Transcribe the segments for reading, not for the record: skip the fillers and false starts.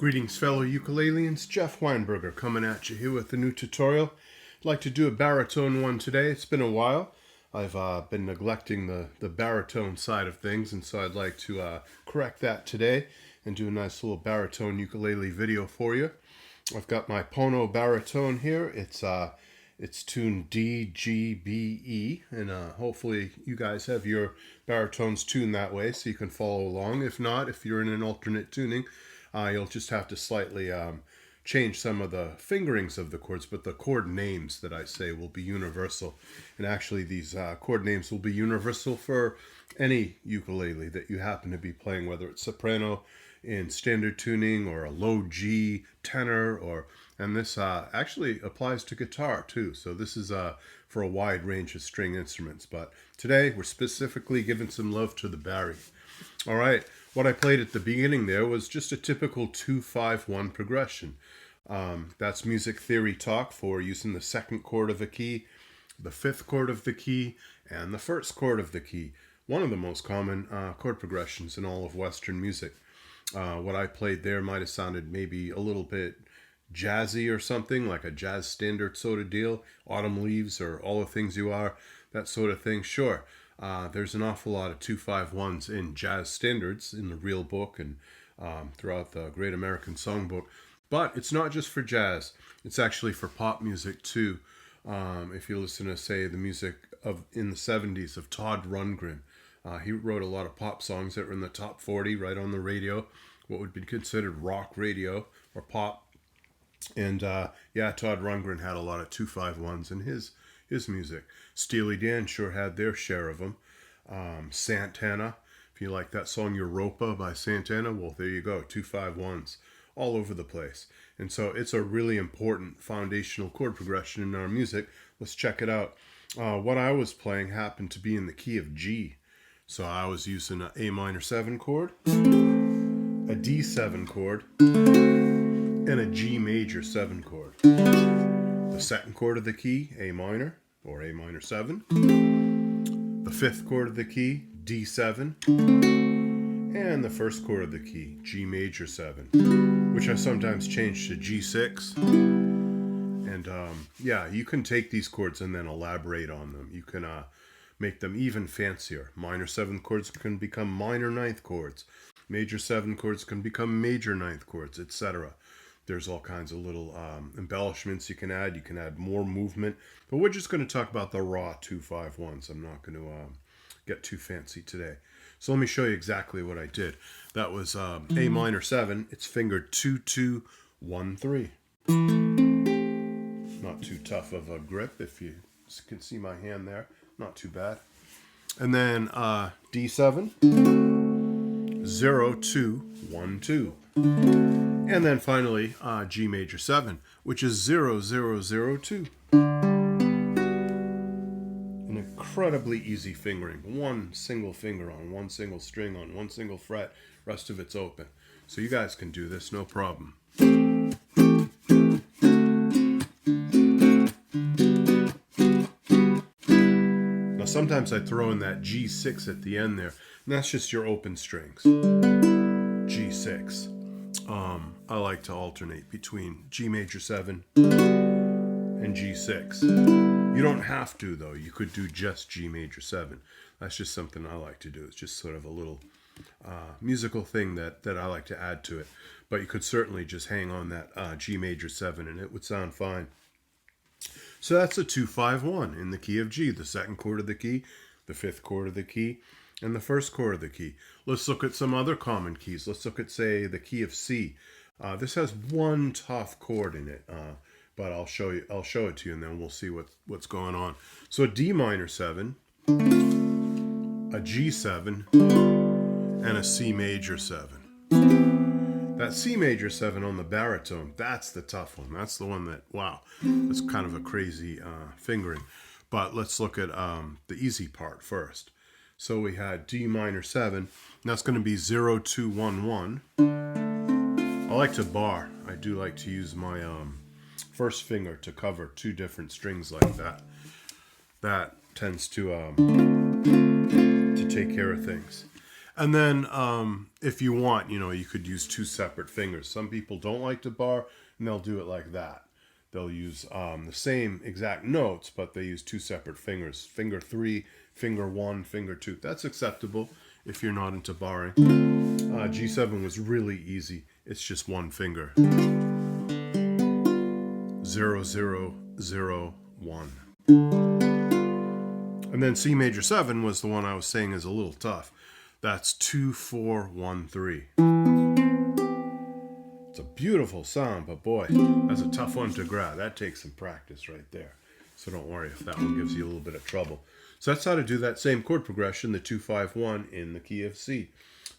Greetings fellow ukuleleans, Jeff Weinberger coming at you here with a new tutorial. I'd like to do a baritone one today. It's been a while. I've been neglecting the baritone side of things, and so I'd like to correct that today and do a nice little baritone ukulele video for you. I've got my Pono baritone here. It's tuned D, G, B, E, and hopefully you guys have your baritones tuned that way so you can follow along. If not, if you're in an alternate tuning, you'll just have to slightly change some of the fingerings of the chords, but the chord names that I say will be universal. And actually these chord names will be universal for any ukulele that you happen to be playing, whether it's soprano in standard tuning or a low G tenor, and this actually applies to guitar too. So this is for a wide range of string instruments. But today we're specifically giving some love to the bari. All right, what I played at the beginning there was just a typical 2-5-1 progression. That's music theory talk for using the second chord of a key, the fifth chord of the key, and the first chord of the key. One of the most common chord progressions in all of Western music. What I played there might have sounded maybe a little bit jazzy or something, like a jazz standard sort of deal. Autumn Leaves or All the Things You Are, that sort of thing. Sure, there's an awful lot of 2-5-1s in jazz standards in the real book and throughout the Great American Songbook. But it's not just for jazz. It's actually for pop music too. If you listen to, say, the music of in the 70s of Todd Rundgren, he wrote a lot of pop songs that were in the top 40 right on the radio, what would be considered rock radio or pop. And yeah, Todd Rundgren had a lot of 2-5-1s in his music. Steely Dan sure had their share of them. Santana, if you like that song Europa by Santana, well, there you go, 2-5-1s all over the place. And so it's a really important foundational chord progression in our music. Let's check it out. What I was playing happened to be in the key of G. So I was using an A minor 7 chord, a D7 chord, and a G major 7 chord. The second chord of the key, A minor, or A minor 7. The fifth chord of the key, D7. And the first chord of the key, G major 7, which I sometimes change to G6. And yeah, you can take these chords and then elaborate on them. You can make them even fancier. Minor 7 chords can become minor 9th chords. Major 7 chords can become major 9th chords, etc. There's all kinds of little embellishments you can add. You can add more movement. But we're just going to talk about the raw 2-5-1s. I'm not going to get too fancy today. So let me show you exactly what I did. That was A minor 7. It's fingered 2-2-1-3. Not too tough of a grip, if you can see my hand there. Not too bad. And then D7, 0-2-1-2. And then finally G major 7, which is 0-0-0-2. An incredibly easy fingering. One single finger on one single string on one single fret. Rest of it's open. So you guys can do this, no problem. Sometimes I throw in that G6 at the end there, and that's just your open strings. G6. I like to alternate between G major 7 and G6. You don't have to, though. You could do just G major 7. That's just something I like to do. It's just sort of a little musical thing that I like to add to it. But you could certainly just hang on that G major 7 and it would sound fine. So that's a 2-5-1 in the key of G, the second chord of the key, the fifth chord of the key, and the first chord of the key. Let's look at some other common keys. Let's look at, say, the key of C. This has one tough chord in it, but I'll show it to you, and then we'll see what's going on. So a D minor 7, a G7, and a C major 7. That C major 7 on the baritone, that's the tough one. That's the one that, wow, that's kind of a crazy fingering. But let's look at the easy part first. So we had D minor 7, and that's going to be 0-2-1-1. I like to bar. I do like to use my first finger to cover two different strings like that. That tends to take care of things. And then if you want, you could use two separate fingers. Some people don't like to bar, and they'll do it like that. They'll use the same exact notes, but they use two separate fingers. Finger 3, finger 1, finger 2. That's acceptable if you're not into barring. G7 was really easy. It's just one finger. 0, 0, 0, 1. And then C major 7 was the one I was saying is a little tough. That's 2, 4, 1, 3. It's a beautiful sound, but boy, that's a tough one to grab. That takes some practice right there. So don't worry if that one gives you a little bit of trouble. So that's how to do that same chord progression, the 2, 5, 1 in the key of C.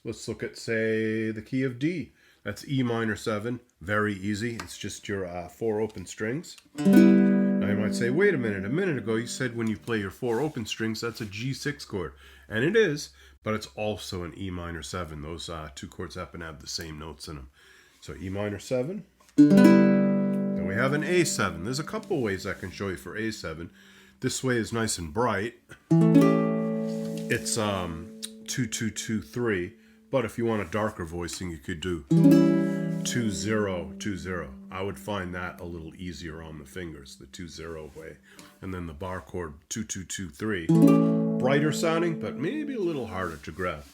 Let's look at, say, the key of D. That's E minor 7. Very easy. It's just your 4 open strings. Now you might say, wait a minute ago you said when you play your 4 open strings, that's a G6 chord. And it is, but it's also an E minor 7. Those two chords happen to have the same notes in them. So E minor 7. Then we have an A7. There's a couple ways I can show you for A7. This way is nice and bright. It's 2, 2, 2, 3. But if you want a darker voicing, you could do 2, 0, 2, 0. I would find that a little easier on the fingers, the 2, 0 way. And then the bar chord 2, 2, 2, 3. Brighter sounding, but maybe a little harder to grab.